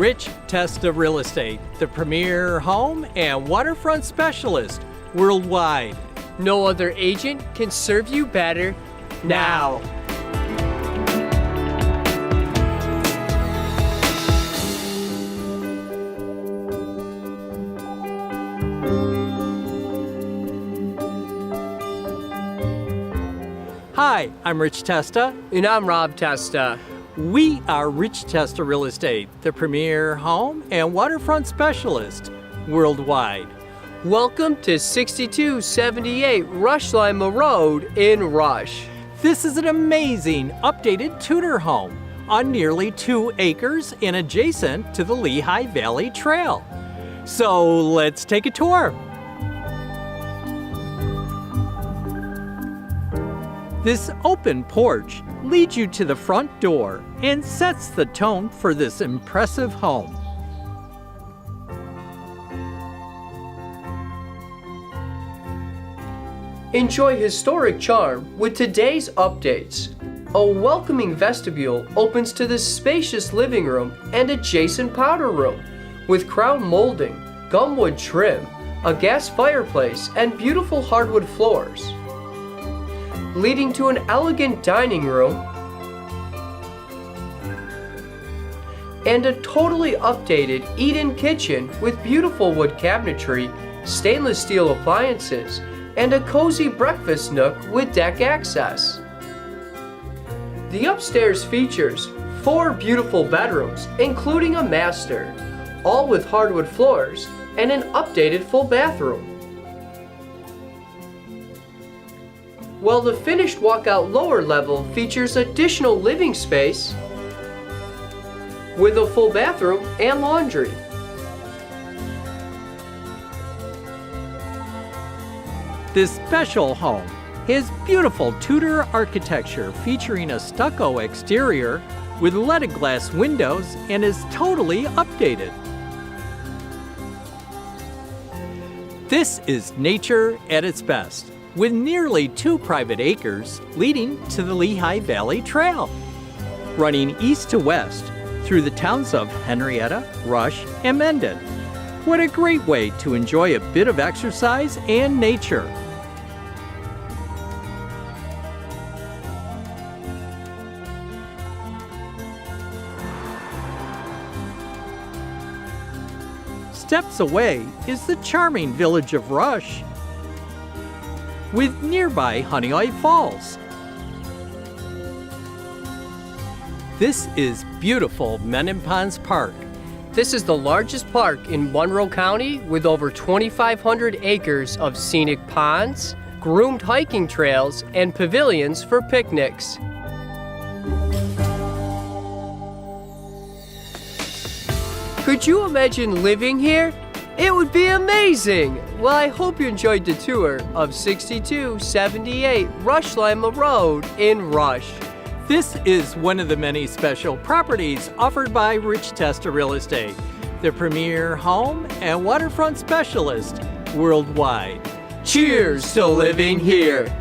Rich Testa Real Estate, the premier home and waterfront specialist worldwide. No other agent can serve you better now. Hi, I'm Rich Testa. And I'm Rob Testa. We are Rich Testa Real Estate, the premier home and waterfront specialist worldwide. Welcome to 6278 Lima Road in Rush. This is an amazing updated Tudor home on nearly 2 acres and adjacent to the Lehigh Valley Trail. So let's take a tour. This open porch leads you to the front door and sets the tone for this impressive home. Enjoy historic charm with today's updates. A welcoming vestibule opens to the spacious living room and adjacent powder room with crown molding, gumwood trim, a gas fireplace, and beautiful hardwood floors, leading to an elegant dining room and a totally updated eat-in kitchen with beautiful wood cabinetry, stainless steel appliances, and a cozy breakfast nook with deck access. The upstairs features 4 beautiful bedrooms, including a master, all with hardwood floors, and an updated full bathroom. While the finished walkout lower level features additional living space with a full bathroom and laundry. This special home has beautiful Tudor architecture featuring a stucco exterior with leaded glass windows and is totally updated. This is nature at its best, with nearly 2 private acres leading to the Lehigh Valley Trail, running east to west through the towns of Henrietta, Rush, and Mendon. What a great way to enjoy a bit of exercise and nature. Steps away is the charming village of Rush, with nearby Honeoye Falls. This is beautiful Mendon Ponds Park. This is the largest park in Monroe County with over 2,500 acres of scenic ponds, groomed hiking trails, and pavilions for picnics. Could you imagine living here? It would be amazing! Well, I hope you enjoyed the tour of 6278 Lima Road in Rush. This is one of the many special properties offered by Rich Testa Real Estate, the premier home and waterfront specialist worldwide. Cheers to living here!